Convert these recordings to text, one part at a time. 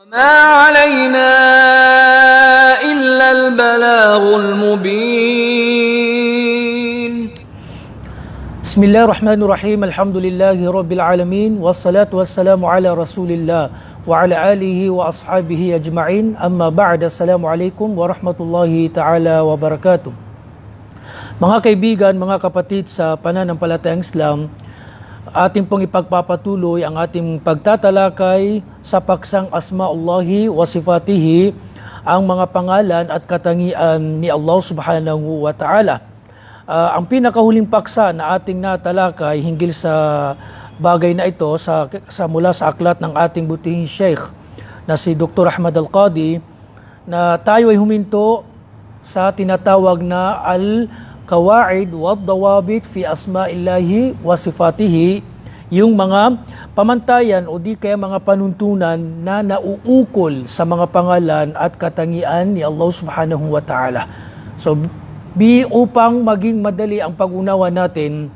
ما علينا إلا البلاغ المبين بسم الله الرحمن الرحيم الحمد لله رب العالمين والصلاة والسلام على رسول الله وعلى آله وأصحابه أجمعين أما بعد السلام عليكم ورحمة الله تعالى وبركاته. Mga kaibigan, mga kapatid sa pananampalatayang Islam, ating pong ipagpapatuloy ang ating pagtatalakay sa paksang Asmaullahi wa Sifatihi, ang mga pangalan at katangian ni Allah subhanahu wa ta'ala. Ang pinakahuling paksa na ating natalakay hinggil sa bagay na ito mula sa aklat ng ating butihing Sheikh na si Dr. Ahmad Al-Qadi, na tayo ay huminto sa tinatawag na Al-Qawaid wa Dawabit fi Asma'illahi wa Sifatihi, yung mga pamantayan o di kaya mga panuntunan na nauukol sa mga pangalan at katangian ni Allah subhanahu wa ta'ala. So, upang maging madali ang pag-unawa natin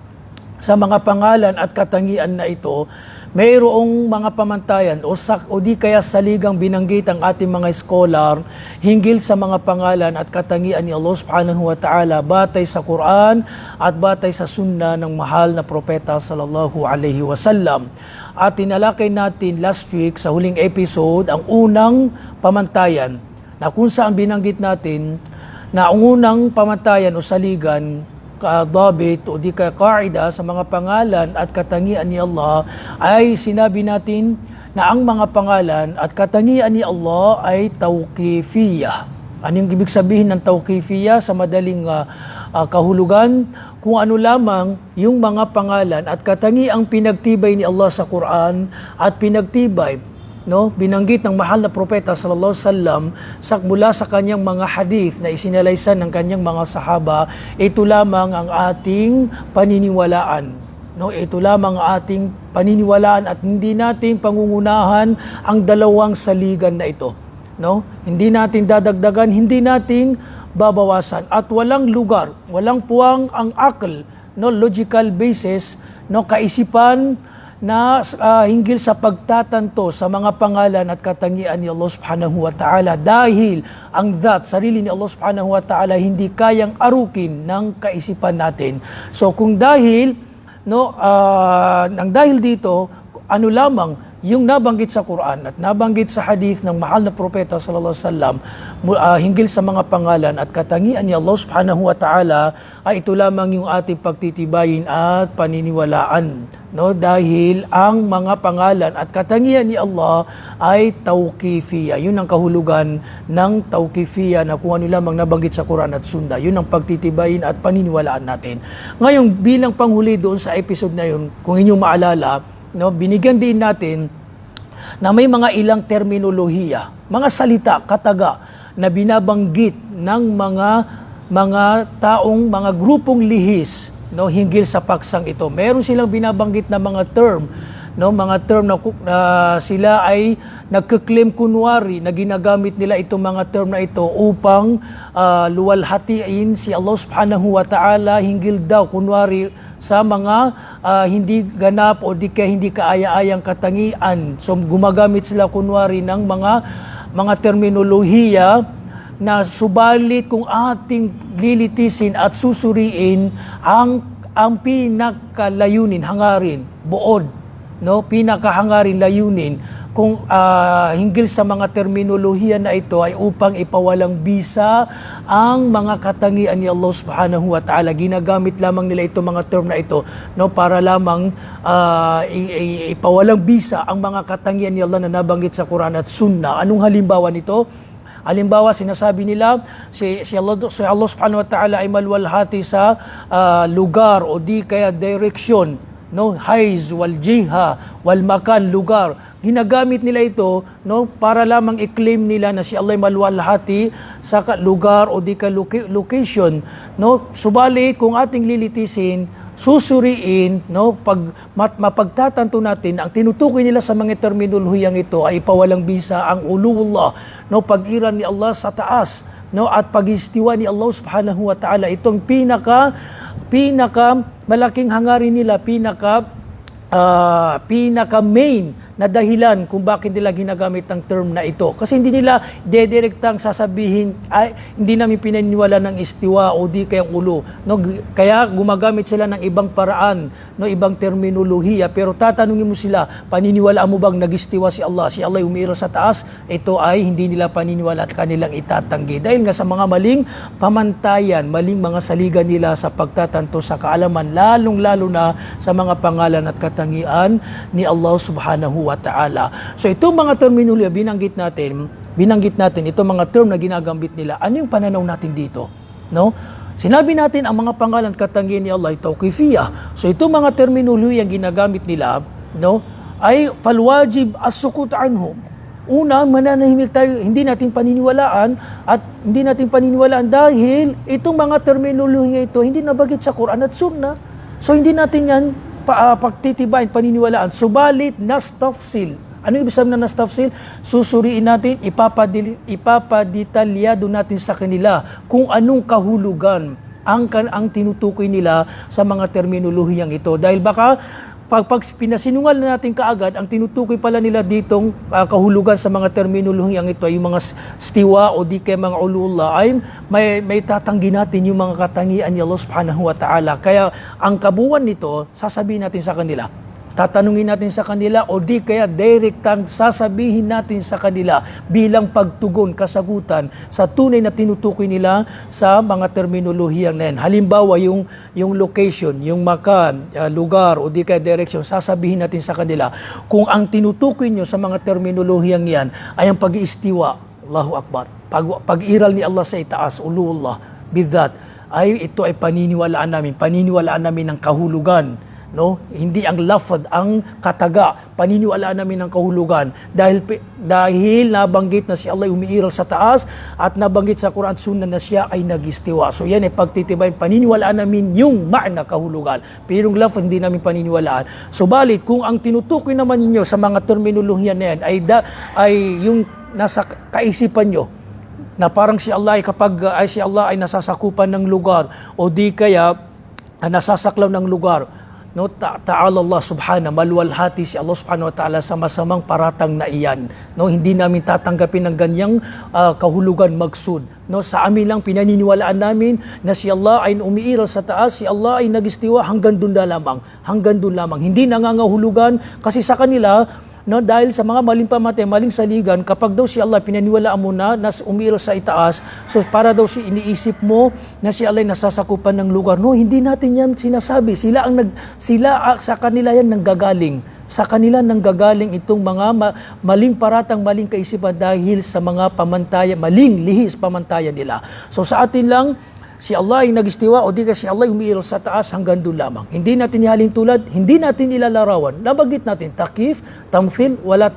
sa mga pangalan at katangian na ito, mayroong mga pamantayan o di kaya saligang binanggit ang ating mga scholar hinggil sa mga pangalan at katangian ni Allah subhanahu wa ta'ala batay sa Quran at batay sa sunna ng mahal na propeta sallallahu alaihi wasallam. At tinalakay natin last week sa huling episode ang unang pamantayan na kung saan binanggit natin na ang unang pamantayan o saligan, kadabit o di kaya kaida sa mga pangalan at katangian ni Allah ay sinabi natin na ang mga pangalan at katangian ni Allah ay tawqifiyah. Anong ibig sabihin ng tawqifiyah sa madaling kahulugan? Kung ano lamang yung mga pangalan at katangiang pinagtibay ni Allah sa Quran at pinagtibay, binanggit ng mahal na propeta sallallahu alaihi wasallam mula sa kanyang mga hadith na isinalaysan ng kanyang mga sahaba, ito lamang ang ating paniniwalaan. Ito lamang ang ating paniniwalaan at hindi natin pangungunahan ang dalawang saligan na ito. Hindi natin dadagdagan, hindi natin babawasan at walang lugar, walang puwang ang akal, logical basis, kaisipan na hinggil sa pagtatanto sa mga pangalan at katangian ni Allah subhanahu wa ta'ala, dahil ang sarili ni Allah subhanahu wa ta'ala hindi kayang arukin ng kaisipan natin. So kung dahil dito, ano lamang yung nabanggit sa Quran at nabanggit sa hadith ng mahal na propeta sallallahu alaihi wasallam hinggil sa mga pangalan at katangian ni Allah subhanahu wa ta'ala, ay ito lamang yung ating pagtitibayin at paniniwalaan. Dahil ang mga pangalan at katangian ni Allah ay tawqifiyah. Yun ang kahulugan ng tawqifiyah, na kung ano lamang nabanggit sa Quran at Sunna, yun ang pagtitibayin at paniniwalaan natin. Ngayon, bilang panghuli doon sa episode na yun, kung inyong maalala, binigyan din natin na may mga ilang terminolohiya, mga salita, kataga na binabanggit ng mga taong, mga grupong lihis hinggil sa paksang ito. Meron silang binabanggit na mga term, mga term na sila ay nagke-claim kunwari na ginagamit nila itong mga term na ito upang luwalhatiin si Allah subhanahu wa ta'ala hinggil daw kunwari sa mga hindi ganap o di kaya hindi kaaya-ayang katangian. So gumagamit sila kunwari ng mga terminolohiya na subalit kung ating lilitisin at susuriin ang pinakalayunin, hangarin, buod, pinakahangarin, layunin kung hinggil sa mga terminolohiya na ito ay upang ipawalang bisa ang mga katangian ni Allah subhanahu wa ta'ala. Ginagamit lamang nila itong mga term na ito para lamang ipawalang bisa ang mga katangian ni Allah na nabanggit sa Quran at Sunna. Anong halimbawa nito? Halimbawa, sinasabi nila si Allah subhanahu wa ta'ala ay malwalhati sa lugar o di kaya direksyon, haiz wal jiha wal makan, lugar. Ginagamit nila ito para lamang i-claim nila na si Allah ay malwalhati sa lugar o di ka location. Subalit kung ating lilitisin, susuriin, mapagtatanto natin, ang tinutukoy nila sa mga terminolohiyang ito ay ipawalang bisa ang uluwullah, pag-iran ni Allah sa taas, at pag-istiwa ni Allah subhanahu wa ta'ala. Itong pinaka malaking hangarin nila, pinaka main na dahilan kung bakit nila ginagamit ang term na ito. Kasi hindi nila dedirektang sasabihin, ay, hindi namin pinaniniwala ng istiwa o di kayang ulo. No? Kaya gumagamit sila ng ibang paraan, no? Ibang terminolohiya. Pero tatanungin mo sila, paniniwalaan mo bang nag-istiwa si Allah? Si Allah umiral sa taas? Ito ay hindi nila paniniwala at kanilang itatanggi. Dahil nga sa mga maling pamantayan, maling mga saligan nila sa pagtatanto sa kaalaman, lalong-lalo na sa mga pangalan at katangian ni Allah subhanahu wa ta'ala. So itong mga terminolohiya binanggit natin itong mga term na ginagamit nila. Ano yung pananaw natin dito? No? Sinabi natin ang mga pangalan at katangian ni Allah ay tawqifiyah. So itong mga terminolohiya ang ginagamit nila, no, ay falwajib as-sukut anhum. Una, mananahimik tayo, hindi natin paniniwalaan dahil itong mga terminolohiya ito hindi nabagit sa Quran at Sunnah. So hindi natin yan pagtitibayin, paniniwalaan. Subalit, nastafsil. Ano ibig sabihin na nastafsil? Susuriin natin, ipapadetalyado natin sa kanila kung anong kahulugan ang tinutukoy nila sa mga terminolohiyang ito. Dahil baka pag pinasinungal na natin kaagad, ang tinutukoy pala nila ditong kahulugan sa mga terminolohiyang ito ay yung mga stiwa o di kaya mga ulullah ay may tatanggi natin yung mga katangian ni Allah subhanahu wa ta'ala. Kaya ang kabuuan nito, sasabihin natin sa kanila. Tatanungin natin sa kanila o di kaya direktang sasabihin natin sa kanila bilang pagtugon, kasagutan sa tunay na tinutukoy nila sa mga terminolohiyang na yan. Halimbawa, yung location, yung makan, lugar o di kaya direction, sasabihin natin sa kanila kung ang tinutukoy nyo sa mga terminolohiyang yan ay ang pag-iistiwa, Allahu Akbar, pag-iral ni Allah sa itaas, uluullah, bidat, ay ito ay paniniwalaan namin ng kahulugan. No, hindi ang lafad, ang kataga, paniniwalaan namin ng kahulugan dahil nabanggit na si Allah umiiral sa taas at nabanggit sa Quran at Sunnah na siya ay nag-istiwa. So yan ay pagtitibay, paniniwalaan namin yung ma'na, kahulugan, pero yung lafad hindi namin paniniwalaan. Subalit kung ang tinutukoy naman ninyo sa mga terminolohiya na yan ay yung nasa kaisipan nyo na parang si Allah ay nasasakupan ng lugar o di kaya nasasaklaw ng lugar. No, ta'ala Allah subhanahu, maluwalhati si Allah subhanahu wa ta'ala sa masamang paratang na iyan. No, hindi namin tatanggapin ng ganyang kahulugan magsud. No, sa amin lang pinaniniwalaan namin na si Allah ay umiiral sa taas, si Allah ay nag-istiwa hanggang doon lamang. Hindi nangangahulugan kasi sa kanila, no, dahil sa mga maling pamatay, maling saligan, kapag daw si Allah pinaniwalaan mo na umiiral sa itaas, so para daw iniisip mo na si Allah ay nasasakupan ng lugar. No, hindi natin yan sinasabi. Sa kanila yan nanggagaling. Sa kanila nanggagaling itong mga maling paratang, maling kaisipan dahil sa mga pamantayan, maling lihis pamantayan nila. So sa atin lang, si Allah ay nag-istiwa o di ka si Allah ay umiiral sa taas hanggang doon lamang. Hindi natin ihalin tulad, hindi natin ilalarawan. Nabanggit natin, takif, tamthil, wala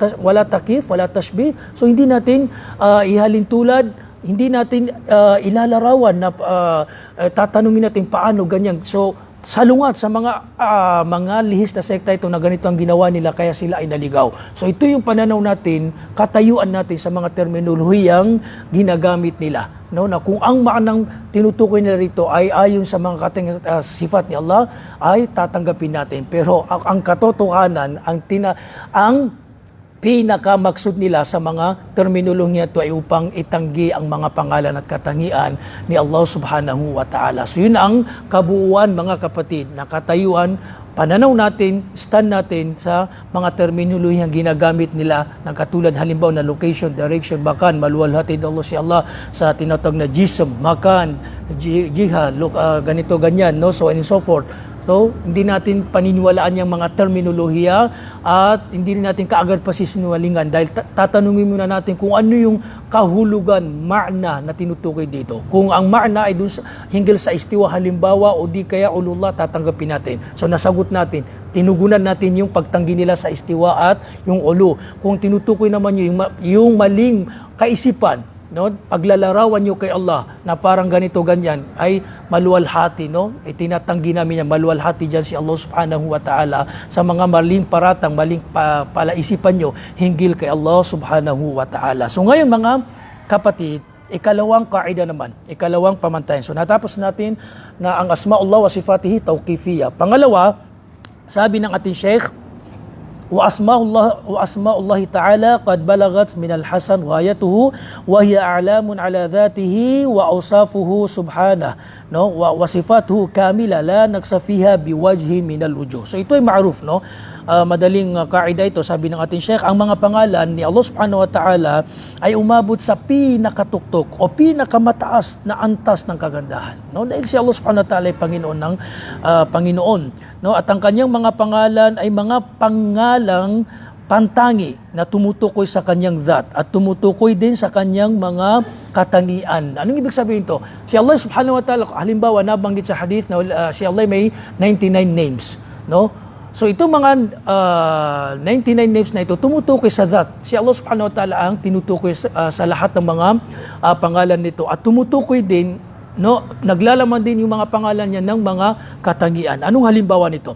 takif, wala tashbih. So hindi natin ihalin tulad, hindi natin ilalarawan na tatanungin natin paano ganyan. So salungat sa mga lihis na sekta ito na ganito ang ginawa nila kaya sila ay naligaw. So ito yung pananaw natin, katayuan natin sa mga terminolohiyang ginagamit nila. No, na kung ang maanang tinutukoy nila rito ay ayon sa mga sifat ni Allah, ay tatanggapin natin. Pero ang katotohanan, ang pinakamaksud nila sa mga terminolohiya ito ay upang itanggi ang mga pangalan at katangian ni Allah subhanahu wa ta'ala. So yun ang kabuuan, mga kapatid, na katayuan, pananaw natin, stand natin sa mga terminolohiyang ginagamit nila ng katulad halimbawa na location, direction, makan, maluwalhati Allah si Allah sa tinatawag na jism, makan, jihad, ganito, ganyan, no? So and so forth. So, hindi natin paniniwalaan yung mga terminolohiya at hindi natin kaagad pasisinungalingan dahil tatanungin muna natin kung ano yung kahulugan, ma'na na tinutukoy dito. Kung ang ma'na ay hinggil sa istiwa halimbawa o di kaya ulullah, tatanggapin natin. So, nasagot natin, tinugunan natin yung pagtanggi nila sa istiwa at yung ulu. Kung tinutukoy naman yung maling kaisipan, no, paglalarawan nyo kay Allah na parang ganito ganyan ay maluwalhati, no, itinatanggi namin yan, maluwalhati dyan si Allah subhanahu wa ta'ala sa mga maling paratang, maling palaisipan nyo hinggil kay Allah subhanahu wa ta'ala. So ngayon mga kapatid, ikalawang kaida naman, ikalawang pamantayan. So natapos natin na ang asma'ullah wa sifatihi tawqifiyya. Pangalawa, sabi ng ating Sheikh, وأسماء الله تعالى قد بلغت من الحسن غايته وهي أعلام على ذاته وأوصافه سبحانه no وصفاته كاملة لا نقص فيها بوجه من الوجوه. So ito ay ma'ruf, no? Madaling kaida ito, sabi ng ating Sheikh, ang mga pangalan ni Allah subhanahu wa ta'ala ay umabot sa pinakatuktok o pinakamataas na antas ng kagandahan, no? Dahil si Allah subhanahu wa ta'ala ay Panginoon ng Panginoon, no? At ang kanyang mga pangalan ay mga pangalang pantangi na tumutukoy sa kanyang zat at tumutukoy din sa kanyang mga katangian. Anong ibig sabihin to? Si Allah subhanahu wa ta'ala, halimbawa nabanggit sa hadith na si Allah may 99 names, no? So itong mga 99 names na ito tumutukoy sa zat. Si Allah subhanahu wa ta'ala ang tinutukoy sa lahat ng mga pangalan nito at tumutukoy din, no, naglalaman din yung mga pangalan niya ng mga katangian. Anong halimbawa nito?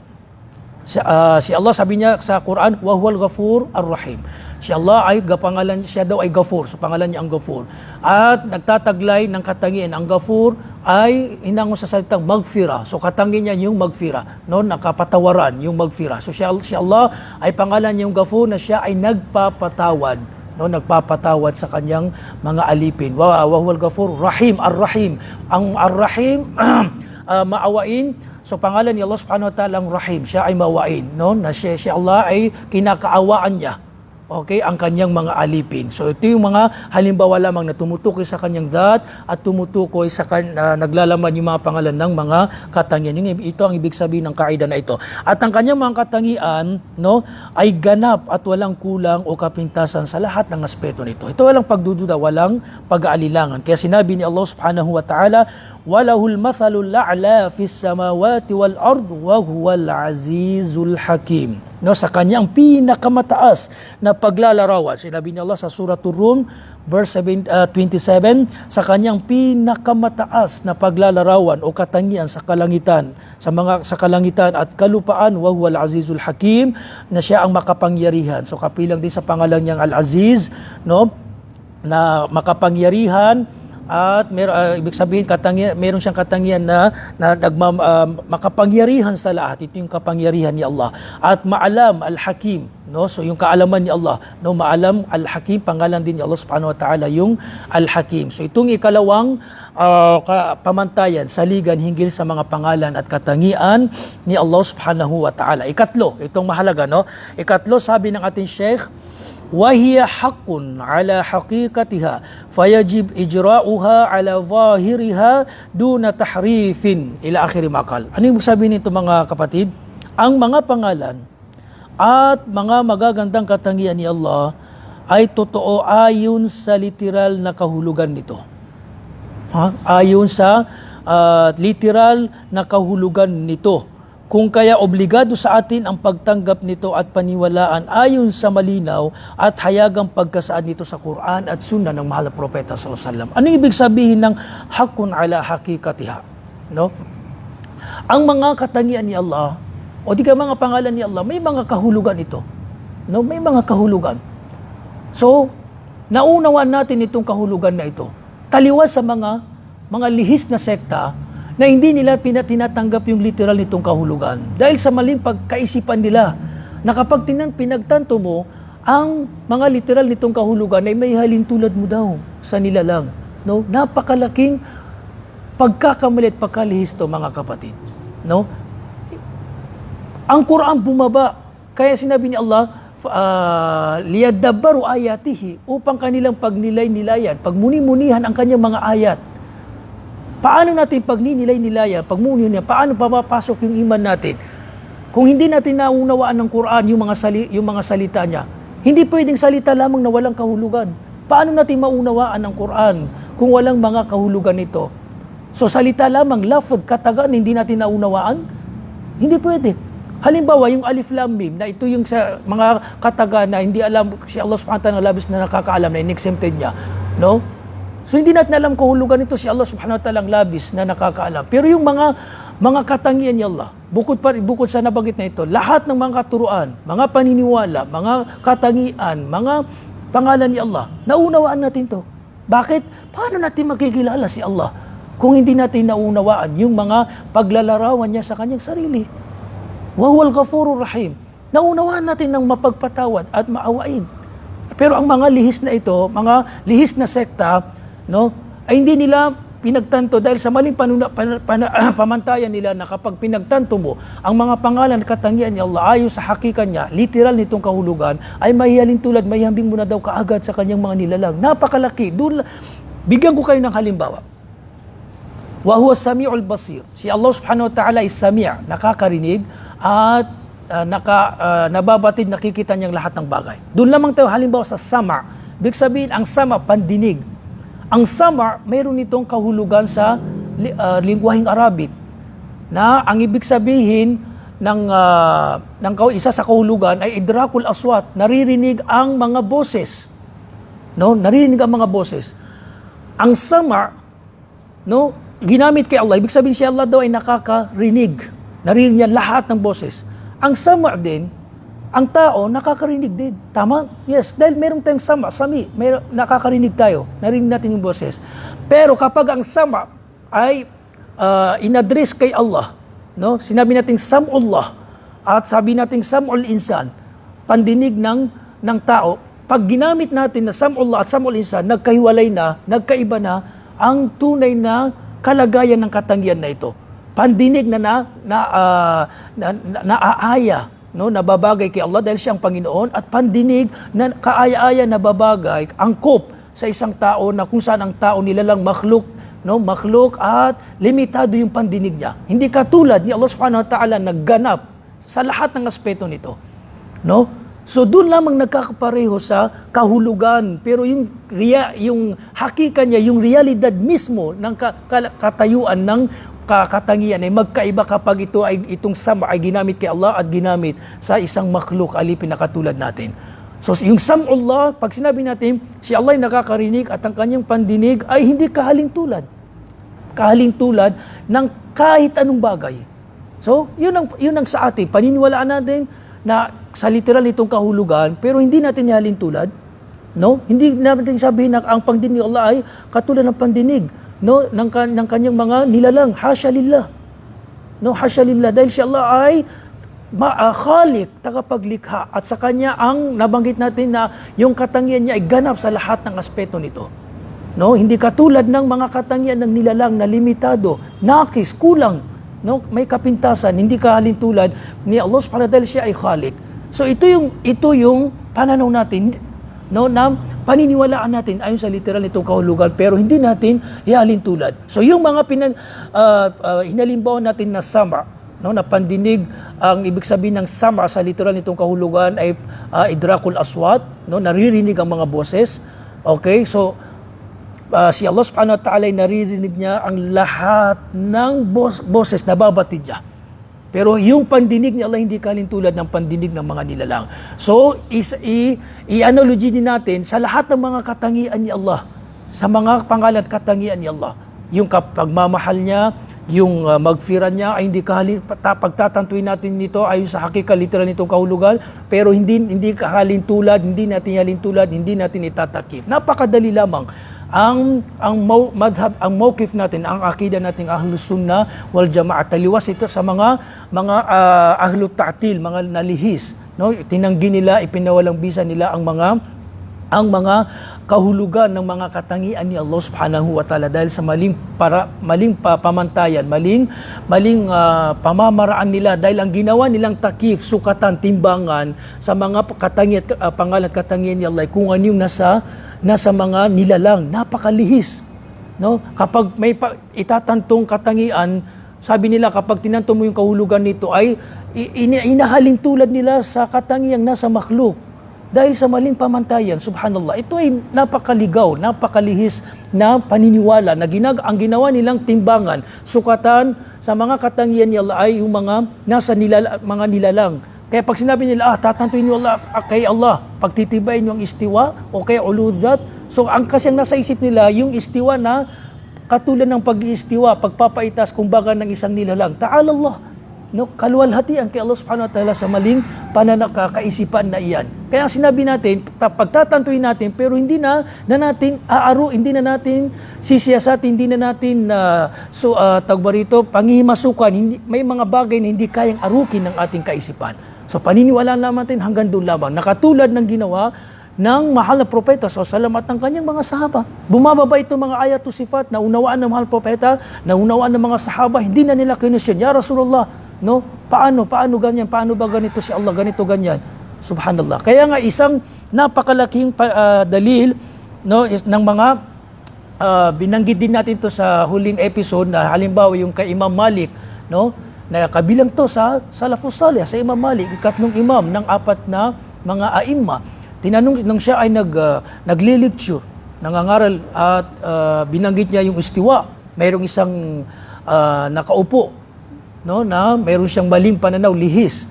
Si Allah, sabi niya sa Quran, wa huwal ghafur ar-rahim. Si Allah ay pangalan, siya daw ay Ghafur, so pangalan niya ang Ghafur. At nagtataglay ng katangian. Ang Ghafur ay hinangon sa salitang magfira. So katangian niya yung magfira, no, nakapatawaran yung magfira. So si Allah ay pangalan niya yung Ghafur na siya ay nagpapatawad, no, nagpapatawad sa kanyang mga alipin. Wa huwal ghafur rahim, ar-rahim. Ang ar-rahim maawain. So pangalan ni Allah subhanahu wa ta'ala ang Rahim, siya ay maawain, no? Na si Allah ay kinakaawaan niya, okay, ang kanyang mga alipin. So ito yung mga halimbawa lamang na tumutukoy sa kanyang zat at tumutukoy sa naglalaman yung mga pangalan ng mga katangian. Ito ang ibig sabihin ng kaida na ito. At ang kanyang mga katangian, no, ay ganap at walang kulang o kapintasan sa lahat ng aspeto nito. Ito walang pagdududa, walang pag-aalilangan. Kaya sinabi ni Allah subhanahu wa ta'ala, walahul mathalul la'la fis samawati wal ard wa huwal azizul hakim. No, sa kanyang pinakamataas na paglalarawan. Sinabi ni Allah sa Suratul Rum verse 27, sa kanyang pinakamataas na paglalarawan o katangian sa kalangitan, sa kalangitan at kalupaan, wa huwal azizul hakim, na siya ang makapangyarihan. So kapilang din sa pangalan niyang Al-Aziz, no, na makapangyarihan. At ibig sabihin meron siyang katangian na makapangyarihan sa lahat. Ito yung kapangyarihan ni Allah. At maalam al-hakim, no? So yung kaalaman ni Allah, no, maalam al-hakim, pangalan din ni Allah subhanahu wa ta'ala yung al-hakim. So itong ikalawang pamantayan, saligan hinggil sa mga pangalan at katangian ni Allah subhanahu wa ta'ala. Ikatlo, itong mahalaga, no? Ikatlo, sabi ng ating Sheikh, وهي حق على حقيقتها فيجب إجراؤها على ظاهرها دون تحريف إلى آخر ما قال. Ano yung sabihin nito mga kapatid? Ang mga pangalan at mga magagandang katangian ni Allah ay totoo ayon sa literal na kahulugan nito. Ayon sa literal na kahulugan nito. Kung kaya obligado sa atin ang pagtanggap nito at paniwalaan ayon sa malinaw at hayagang pagkasaad nito sa Quran at Sunnah ng mahal na propeta sallallahu alaihi wasallam. Ano ibig sabihin ng hakun ala hakikatiha? No? Ang mga katangian ni Allah o di ka mga pangalan ni Allah, may mga kahulugan ito. No, may mga kahulugan. So, naunawaan natin itong kahulugan na ito. Taliwas sa mga lihis na sekta na hindi nila tinatanggap yung literal nitong kahulugan. Dahil sa maling pagkaisipan nila na kapag pinagtanto mo, ang mga literal nitong kahulugan ay may halin tulad mo daw sa nilalang. No? Napakalaking pagkakamali at pagkalihis to, mga kapatid. No? Ang Quran bumaba, kaya sinabi ni Allah, liyadabbaru ayatihi, upang kanilang pagnilay-nilayan, pagmuni-munihan ang kanyang mga ayat. Paano natin pagninilay-nilayan, pagmunihan niya, paano papapasok yung iman natin? Kung hindi natin naunawaan ng Quran yung mga salita niya, hindi pwedeng salita lamang na walang kahulugan. Paano natin maunawaan ng Quran kung walang mga kahulugan nito? So salita lamang, lafad, katagan, hindi natin naunawaan? Hindi pwede. Halimbawa, yung alif lam mim, na ito yung sa mga kataga na hindi alam, si Allah subhanahu wa ta'ala labis na nakakaalam, na in-exempted niya. No? So hindi natin alam kahulugan nito, si Allah subhanahu wa ta'ala ang labis na nakakaalam. Pero yung mga katangian ni Allah, bukod sa nabanggit na ito, lahat ng mga katuruan, mga paniniwala, mga katangian, mga pangalan ni Allah, naunawaan natin to. Bakit? Paano natin makikilala si Allah kung hindi natin naunawaan yung mga paglalarawan niya sa kanyang sarili? Wa huwal ghafurur rahim. Naunawaan natin ng mapagpatawad at maawain. Pero ang mga lihis na ito, mga lihis na sekta, no, ay hindi nila pinagtanto dahil sa maling pamantayan nila na kapag pinagtanto mo ang mga pangalan at katangian ni Allah ayon sa hakika niya, literal nitong kahulugan, ay mahihalin tulad, mayhambing mo na daw kaagad sa kanyang mga nilalang. Napakalaki. Bigyan ko kayo ng halimbawa. Wa huwa sami'ul basir. Si Allah subhanahu wa ta'ala is sami', nakakarinig at nababatid, nakikita niyang lahat ng bagay. Doon lamang tayo halimbawa sa sama. Ibig sabihin, ang sama, pandinig. Ang sama, mayroon itong kahulugan sa lingwaheng Arabic na ang ibig sabihin ng isa sa kahulugan ay idrakul aswat, naririnig ang mga boses. No? Naririnig ang mga boses. Ang sama, no, ginamit kay Allah, ibig sabihin si Allah daw ay nakakarinig. Naririnig niya lahat ng boses. Ang sama din, ang tao nakakarinig din. Tama? Yes, dahil meron tayong sami, nakakarinig tayo, narinig natin yung boses. Pero kapag ang sama ay inadres kay Allah, no? Sinabi natin sam'ullah at sabi natin sam'ul insan, pandinig ng tao, pag ginamit natin na sam'ullah at sam'ul insan, nagkahiwalay na, nagkaiba na ang tunay na kalagayan ng katangian na ito. Pandinig na naaaya, no, nababagay kay Allah dahil siya ang Panginoon, at pandinig na kaaya-aya nababagay, angkop sa isang tao na kung saan ang tao nilalang makhluk, no, makhluk at limitado yung pandinig niya. Hindi katulad ni Allah subhanahu wa ta'ala nagganap sa lahat ng aspeto nito. No? So doon lamang nagkakapareho sa kahulugan, pero yung hakika niya, yung realidad mismo ng katayuan ng katangian ay magkaiba kapag itong sama ay ginamit kay Allah at ginamit sa isang makhluk alipin na katulad natin. So yung sam'ullah, pag sinabi natin si Allah ay nakakarinig at ang kanyang pandinig ay hindi kahalintulad. Kahalintulad ng kahit anong bagay. So yun ang sa atin, paniniwalaan natin na sa literal nitong kahulugan, pero hindi natin ihalintulad. No? Hindi natin sabihin na ang pandinig ni Allah ay katulad ng pandinig, no, ng kanyang mga nilalang. Hasya lillah. No, hasya lillah. Dahil si Allah ay khalik, tagapaglikha, at sa kanya ang nabanggit natin na yung katangian niya ay ganap sa lahat ng aspeto nito. No, hindi katulad ng mga katangian ng nilalang na limitado, nakis, kulang, no, may kapintasan, hindi kahalintulad ni Allah subhanahu wa ta'ala, siya ay khalik. So ito yung pananaw natin, no, na paniniwalaan natin ayon sa literal nitong kahulugan, pero hindi natin ihalintulad. So yung mga hinalimbawa natin na sama, no, na pandinig, ang ibig sabihin ng sama sa literal nitong kahulugan ay idrakul aswat, no, naririnig ang mga boses. Okay, so si Allah subhanahu wa ta'ala ay naririnig niya ang lahat ng boses na babatid niya. Pero yung pandinig ni Allah hindi kalintulad ng pandinig ng mga nilalang. So, i-analogy din natin sa lahat ng mga katangian ni Allah, sa mga pangalan at katangian ni Allah. Yung pagmamahal niya, yung magfiran niya, ay hindi pagtatantuin natin nito ayon sa hakika literal nitong kahulugan, pero hindi kahalintulad, hindi natin halintulad, hindi natin itatakip. Napakadali lamang. Ang mawqif natin, ang akida nating Ahlus Sunnah wal Jamaah, taliwas ito sa mga Ahlut Ta'til, mga nalihis, no? Tinanggi nila, ipinawalang bisa nila ang mga kahulugan ng mga katangian ni Allah subhanahu wa ta'ala dahil sa maling pamantayan, maling pamamaraan nila, dahil ang ginawa nilang takif, sukatan, timbangan sa mga katangian at pangalan at katangian ni Allah kung ano yung nasa mga nilalang, napakalihis. No? Kapag may itatantong katangian, sabi nila kapag tinanto mo yung kahulugan nito ay inahalin tulad nila sa katangiang nasa makhluk. Dahil sa maling pamantayan, subhanallah, ito ay napakaligaw, napakalihis na paniniwala na ang ginawa nilang timbangan, sukatan sa mga katangian ni Allah ay yung mga nasa mga nilalang. Kaya pag sinabi nila, tatantuin niyo Allah, kay Allah, pagtitibayin niyo ang istiwa o kay uludat. So ang kasyang nasa isip nila, yung istiwa na katulad ng pag-iistiwa, pagpapaitas kumbaga ng isang nilalang. Ta'ala Allah, no, kaluwalhatian kay Allah subhanahu wa ta'ala sa maling kaisipan na iyan. Kaya sinabi natin, pagtatantuin natin, pero hindi na natin hindi na natin sisiyasatin, hindi na natin pangihimasukan, may mga bagay na hindi kayang arukin ng ating kaisipan. So paniniwalaan natin hanggang doon lamang. Nakatulad ng ginawa ng mahal na propeta sa salamat ng kanyang mga sahaba. Bumababa itong mga ayat o sifat na unawaan ng mahal propeta, na unawaan ng mga sahaba, hindi na nila kinusyon, Ya Rasulullah, no? Paano ganyan? Paano ba ganito si Allah? Ganito, ganyan. Subhanallah. Kaya nga isang napakalaking dalil, no, ng mga binanggit din natin to sa huling episode na halimbawa yung kay Imam Malik, no? Na kabilang to sa Salafus Salih, sa Imam Malik, ikatlong imam ng apat na mga aimma. Tinanong nung siya ay nagli-lecture, nangangaral at binanggit niya yung istiwa. Mayroong isang nakaupo, no, na mayroon siyang maling pananaw, lihis,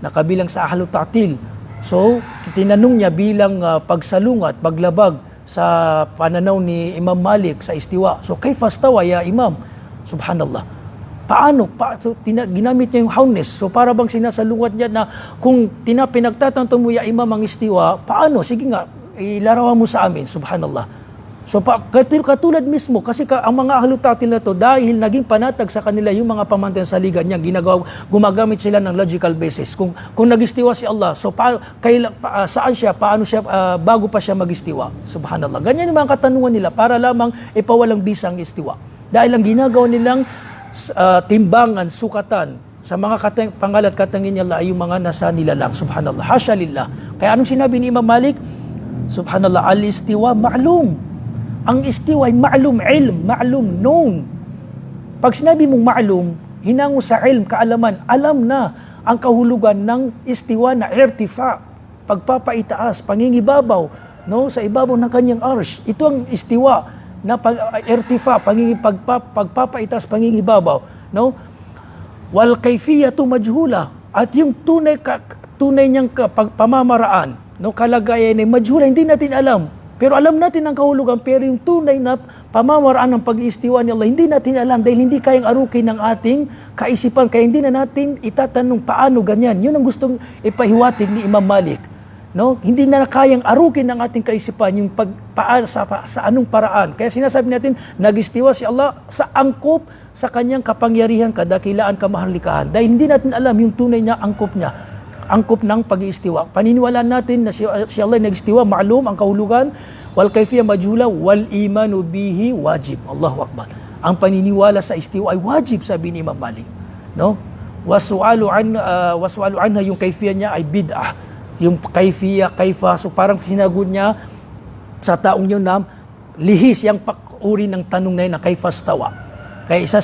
na kabilang sa ahlu ta'til. So, tinanong niya bilang pagsalungat, paglabag sa pananaw ni Imam Malik sa istiwa. So, kayfa stawa ya Imam? Subhanallah. Paano? Ginamit niya yung hawnes. So para bang sinasalungat niya na kung pinagtatanto mo ya Imam ang istiwa, paano? Sige nga, ilarawan mo sa amin. Subhanallah. So katulad mismo, kasi ang mga ahlu ta'til na to, dahil naging panatag sa kanila yung mga pamantayan sa liga niya, gumagamit sila ng logical basis. Kung nag-istiwa si Allah, so saan siya, paano siya, bago pa siya mag-istiwa? Subhanallah. Ganyan yung mga katanungan nila para lamang ipawalang bisa ang istiwa. Dahil ang ginagawa nilang timbangan, sukatan sa mga pangalat katangin niya Allah ay yung mga nasa nila lang. Subhanallah. Hasya lillah. Kaya anong sinabi ni Imam Malik? Subhanallah. Al-istiwa ma'lum. Ang istiwa ay ma'lum, ilm, ma'lum, known. Pag sinabi mong ma'lum, hinango sa ilm, kaalaman, alam na ang kahulugan ng istiwa na irtifa, pagpapaitaas, pangingibabaw, no, sa ibabaw ng kanyang arsh. Ito ang istiwa na irtifa, pagpapaitas, pangingibabaw, no? Wal kayfiyatu majhula, at yung tunay niyang pamamaraan, no, kalagayan ay majhula, hindi natin alam. Pero alam natin ang kahulugan, pero yung tunay na pamamaraan ng pag-iistiwa ni Allah, hindi natin alam dahil hindi kayang arukin ng ating kaisipan, kaya hindi na natin itatanong paano ganyan. Yun ang gustong ipahiwatig ni Imam Malik. No, hindi na kayang arukin ng ating kaisipan yung sa anong paraan. Kaya sinasabi natin, nag-istiwa si Allah sa angkop sa kanyang kapangyarihan, kadakilaan, kamahalikahan. Dahil hindi natin alam yung tunay niya, angkop ng pag-iistiwa. Paniniwalaan natin na si Allah nag-istiwa, ma'lum ang kahulugan, wal kayfiyya majhula, wal imanu bihi wajib. Allahu Akbar. Ang paniniwala sa istiwa ay wajib, sabi ni Imam Malik. No? Wasu'alu anha, yung kayfiyya niya ay bid'ah. Yung kayfa, so parang sinagot niya sa taong yun na lihis yung uri ng tanong na yun na kayfa stawa. Kaya isa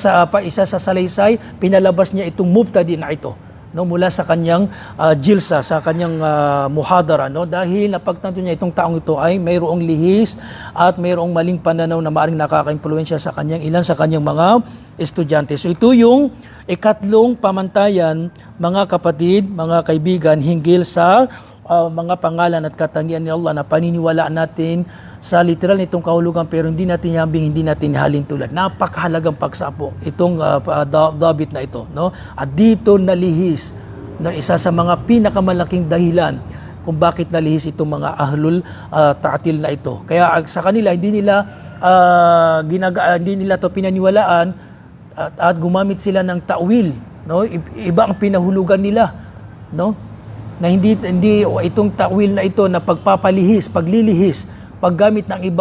sa salaysay, pinalabas niya itong mubtadi na ito, no, mula sa kanyang jilsa, sa kanyang muhadara, no, dahil napagtanto niya itong taong ito ay mayroong lihis at mayroong maling pananaw na maaaring nakaka-impluwensya sa ilan sa kanyang mga estudyante. So ito yung ikatlong pamantayan, mga kapatid, mga kaibigan, hinggil sa mga pangalan at katangian ni Allah na paniniwalaan natin sa literal nitong kahulugan, pero hindi natin yambing, hindi natin halin tulad. Napakahalagang pagsapo itong dabit na ito, no? At dito nalihis, no, isa sa mga pinakamalaking dahilan kung bakit nalihis itong mga ahlul ta'til na ito. Kaya sa kanila hindi nila to pinaniwalaan at gumamit sila ng ta'wil, no? Iba ang pinahulugan nila, no? Na hindi itong ta'wil na ito na paglilihis, paggamit ng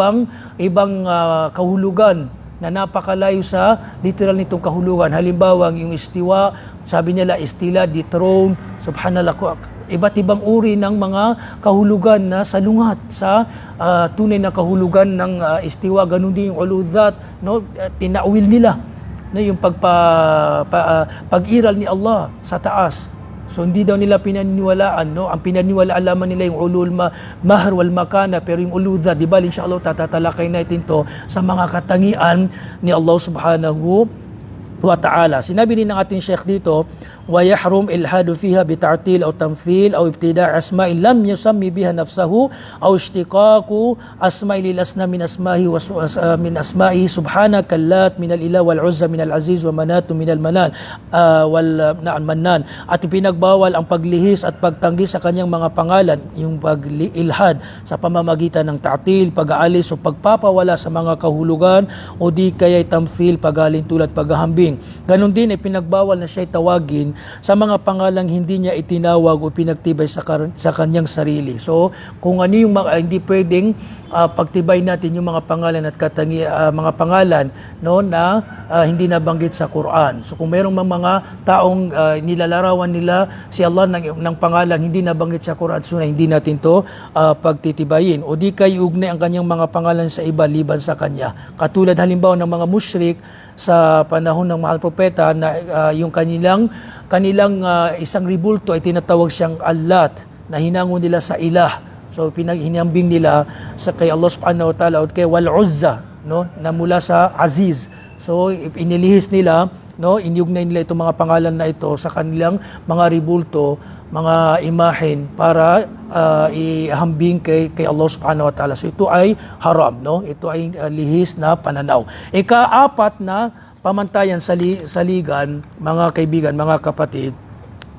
ibang kahulugan na napakalayo sa literal nitong kahulugan. Halimbawa, yung istiwa, sabi nila istila, dethrone, subhanallah, iba't ibang uri ng mga kahulugan na salungat sa tunay na kahulugan ng istiwa. Ganun din yung uludhat, no, tinawil nila, no, yung pag-iral ni Allah sa taas. So hindi daw nila pinaniniwalaan, no? Ang pinaniniwalaan lamang nila yung ulul mahr wal makana, pero yung uludha, di ba, inshallah tatatalakay natin to sa mga katangian ni Allah subhanahu wa ta'ala. Sinabi din ng ating Sheikh dito, wa yahrum ilhadu fiha bitartil aw tamthil aw ibtida' asma'in lam yusammi biha nafsahu aw ishtiqaqu asma'i lil asna min asma'i subhanaka allat min al-ilah wal uzza min al-aziz wa manatu min al-manan wal mannan. At ipinagbawal ang paglihis at pagtanggi sa kanyang mga pangalan, yung pag-ilhad sa pamamagitan ng ta'til, pag-aalis o pagpapawala sa mga kahulugan, o di kaya'y tamthil, pag-alin tulad paghahambing. Ganon din ay pinagbawal na siya'y tawagin sa mga pangalang hindi niya itinawag o pinagtibay sa kanyang sarili. So, kung ano yung hindi pwedeng pagtibay natin yung mga pangalan at mga pangalan no na hindi nabanggit sa Quran. So kung mayroong mga taong nilalarawan nila si Allah ng pangalan hindi nabanggit sa Quran, so hindi natin to pagtitibayin. O di kay ugnay ang kanyang mga pangalan sa iba liban sa kanya. Katulad halimbawa ng mga musyrik sa panahon ng mahal propeta na yung kanilang isang ribulto ay tinatawag siyang Allat na hinango nila sa ilah. So hinambing nila sa kay Allah subhanahu wa ta'ala at kay Wal Uzza no na mula sa Aziz. So inilihis nila no inyugnay nila itong mga pangalan na ito sa kanilang mga ribulto, mga imahen para ihambing kay Allah subhanahu wa ta'ala. So ito ay haram no. Ito ay lihis na pananaw. Ika-apat na pamantayan sa ligan, mga kaibigan, mga kapatid.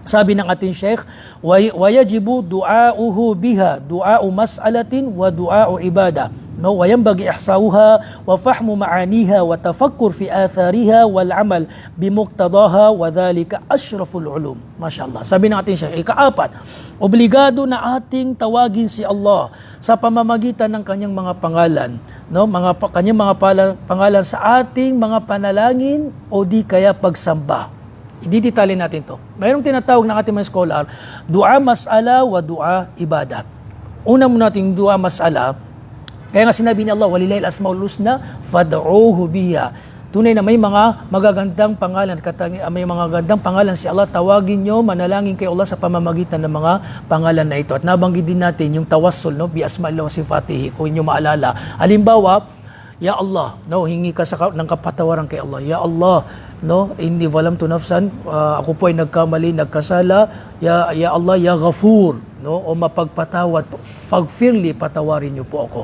Sabi ng ating Sheikh, wayajibu du'auhu biha, du'au mas'alatin wa du'au ibada. No, wayanbaghi ihsauha wa fahmu ma'aniha wa tafakkur fi athariha wal amal bimuqtadaha wa dhalika ashraful ulum. Masyaallah. Sabi ng ating Sheikh, ika-apat, obligado na ating tawagin si Allah sa pamamagitan ng kanyang mga pangalan, no, kanyang mga pangalan sa ating mga panalangin o di kaya pagsamba. Ididetali natin to. Mayroong tinatawag ng ating mga scholar, dua mas'ala wa dua ibadat. Una muna natin dua mas'ala. Kaya nga sinabi ni Allah, walillahil asmaul husna fad'uuhu biha. Tunay na may mga magagandang pangalan, may mga gandang pangalan si Allah, tawagin nyo, manalangin kay Allah sa pamamagitan ng mga pangalan na ito. At nabanggit din natin yung tawassul, no, bi asma'illah wa sifatihi, kung inyo maalala. Halimbawa, Ya Allah, no, hingi ka ng kapatawaran kay Allah. Ya Allah, no, hindi walamtu nafsan, ako po ay nagkamali, nagkasala. Ya Allah, ya Ghafur, no, o mapagpatawad, faghfirli, patawarin niyo po ako.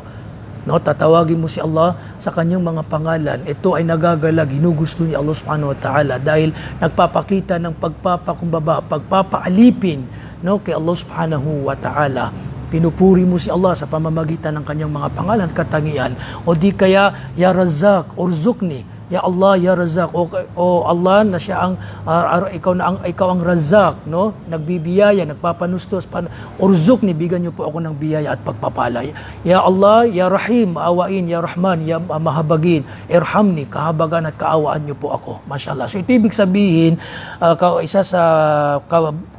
No, tatawagin mo si Allah sa kanyang mga pangalan. Ito ay nagagalag, ginugusto ni Allah subhanahu wa ta'ala dahil nagpapakita ng pagpapakumbaba, pagpapaalipin, no, kay Allah subhanahu wa ta'ala. Pinupuri mo si Allah sa pamamagitan ng kanyang mga pangalan at katangian. O di kaya, Ya Razzaq, urzukni. Ya Allah, Ya Razzaq. O Allah na siya ang, ikaw ang Razzaq, no? Nagbibiyaya, nagpapanustos. Urzukni, bigyan niyo po ako ng biyaya at pagpapalay. Ya Allah, Ya Rahim, awain. Ya Rahman, Ya mahabagin. Irhamni, kahabagan at kaawaan niyo po ako. Mashallah. So ito ibig sabihin, isa sa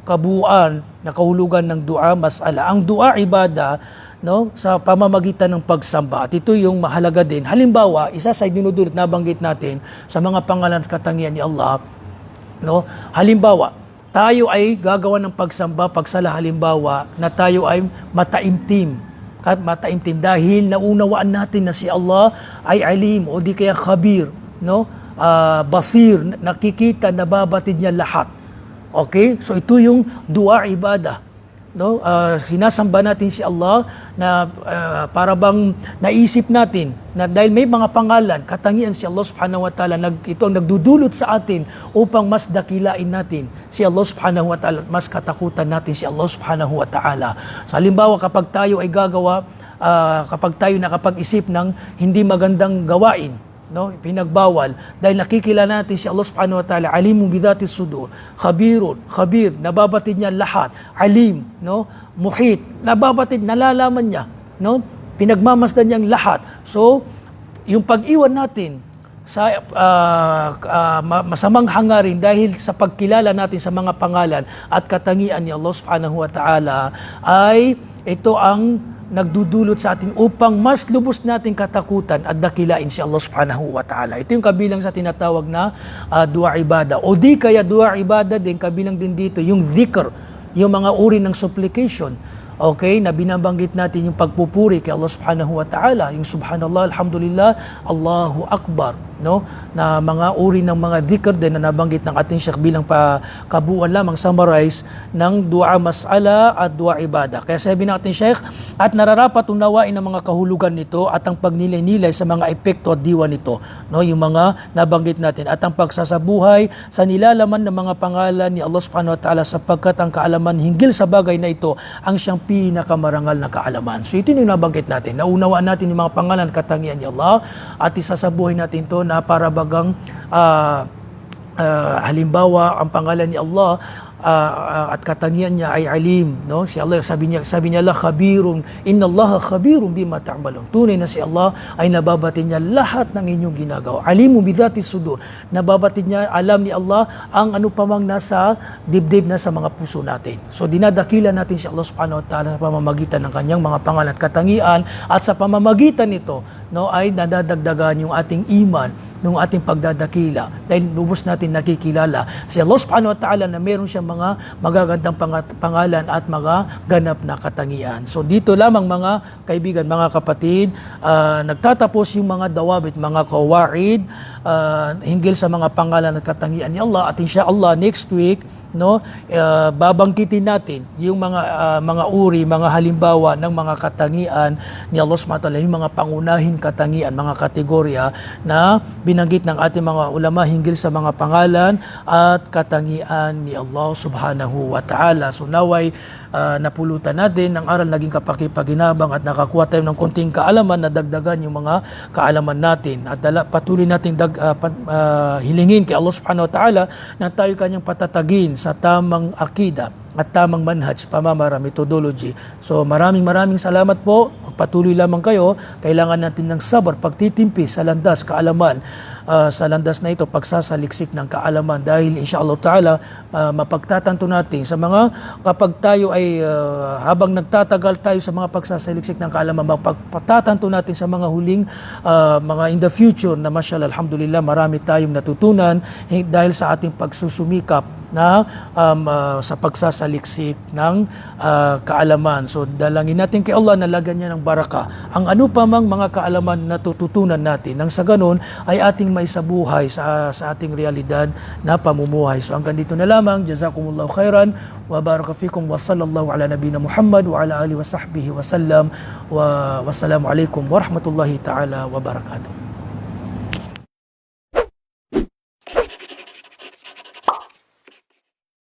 kabuuan na kahulugan ng dua mas'ala. Ang dua ibada, no, sa pamamagitan ng pagsamba. At ito yung mahalaga din. Halimbawa, isa sa dinudulot na banggit natin sa mga pangalan at katangian ni Allah, no, halimbawa, tayo ay gagawa ng pagsamba, pagsala halimbawa na tayo ay mataimtim dahil naunawaan natin na si Allah ay alim o di kaya khabir, no, basir, nakikita, nababatid niya lahat. Okay? So ito yung dua ibada. No? Sinasamba natin si Allah na para bang naisip natin na dahil may mga pangalan, katangian si Allah subhanahu wa ta'ala, ito ang nagdudulot sa atin upang mas dakilain natin si Allah subhanahu wa ta'ala, mas katakutan natin si Allah subhanahu wa ta'ala. So halimbawa kapag tayo ay gagawa, kapag tayo nakapag-isip ng hindi magandang gawain, no, pinagbawal dahil nakikilala natin si Allah subhanahu wa ta'ala, alimun bidhatis sudur, khabir, nababatid niya lahat, alim, no, muhit, nababatid, nalalaman niya, no, pinagmamasdan niyang lahat. So yung pag-iwan natin sa masamang hangarin dahil sa pagkilala natin sa mga pangalan at katangian ni Allah subhanahu wa ta'ala ay ito ang nagdudulot sa atin upang mas lubos nating katakutan at dakilain si Allah subhanahu wa ta'ala. Ito yung kabilang sa tinatawag na dua ibada. O di kaya dua ibada din, kabilang din dito yung dhikr, yung mga uri ng supplication. Okay, na binabanggit natin yung pagpupuri kay Allah subhanahu wa ta'ala, yung subhanallah, alhamdulillah, Allahu Akbar, no? Na mga uri ng mga dhikr din na nabanggit ng ating Sheikh bilang kabuuan lamang summarize ng dua mas'ala at dua ibada. Kaya sabi ng ating Sheikh, at nararapat unawain ang mga kahulugan nito at ang pagnilay-nilay sa mga epekto at diwa nito, no? Yung mga nabanggit natin at ang pagsasabuhay sa nilalaman ng mga pangalan ni Allah subhanahu wa ta'ala sapagkat ang kaalaman hinggil sa bagay na ito ang siyang pinakamarangal na kaalaman. So ito yung nabanggit natin. Naunawaan natin yung mga pangalan at katangian ni Allah at isasabuhay natin to na para bagang halimbawa ang pangalan ni Allah at katangian niya ay alim, no? Si Allah, sabi niya Allah khabirun, innallaha khabirun bima ta'malun. Tunay na si Allah ay nababati niya lahat ng inyong ginagawa. Alimun bidhati sudur. Nababati niya, alam ni Allah ang ano pa mang nasa dibdib na sa mga puso natin. So dinadakila natin si Allah subhanahu wa ta'ala sa pamamagitan ng kanyang mga pangalan at katangian, at sa pamamagitan nito, no, ay nadadagdagan yung ating iman, ng ating pagdadakila, dahil lubos natin nakikilala si Allah subhanahu wa ta'ala na meron siyang mga magagandang pangalan at mga ganap na katangian. So dito lamang mga kaibigan, mga kapatid, nagtatapos yung mga dawabit, mga kawaid hinggil sa mga pangalan at katangian ni Allah. At insyaAllah next week, no, babangkitin natin yung mga uri, mga halimbawa ng mga katangian ni Allah subhanahu wa ta'ala, yung mga pangunahing katangian, mga kategorya na binanggit ng ating mga ulama hinggil sa mga pangalan at katangian ni Allah subhanahu wa ta'ala. So naway napulutan natin ng aral, naging kapakipaginabang at nakakuha tayo ng konting kaalaman na dagdagan yung mga kaalaman natin. At patuloy natin hilingin kay Allah subhanahu wa ta'ala na tayo kanyang patatagin sa tamang akida at tamang manhaj, pamamara, methodology. So maraming salamat po. Patuloy lamang kayo. Kailangan natin ng sabar, pagtitimpi sa landas, kaalaman. Sa landas na ito, pagsasaliksik ng kaalaman, dahil insyaAllah ta'ala mapagtatanto natin sa mga, kapag tayo ay habang nagtatagal tayo sa mga pagsasaliksik ng kaalaman, mapagtatanto natin sa mga huling mga in the future na mashallah, alhamdulillah, marami tayong natutunan dahil sa ating pagsusumikap na sa pagsasaliksik ng kaalaman. So dalangin natin kay Allah na lagyan niya ng baraka ang ano pa mang mga kaalaman na tututunan natin, nang sa ganun ay ating may sabuhay sa ating realidad na pamumuhay. So hanggang dito na lamang. Jazakumullahu khairan wa baraka fikum wa sallallahu ala nabina Muhammad wa ala alihi wa sahbihi wa sallam wa wassalamu alaikum wa rahmatullahi ta'ala wa barakatuh.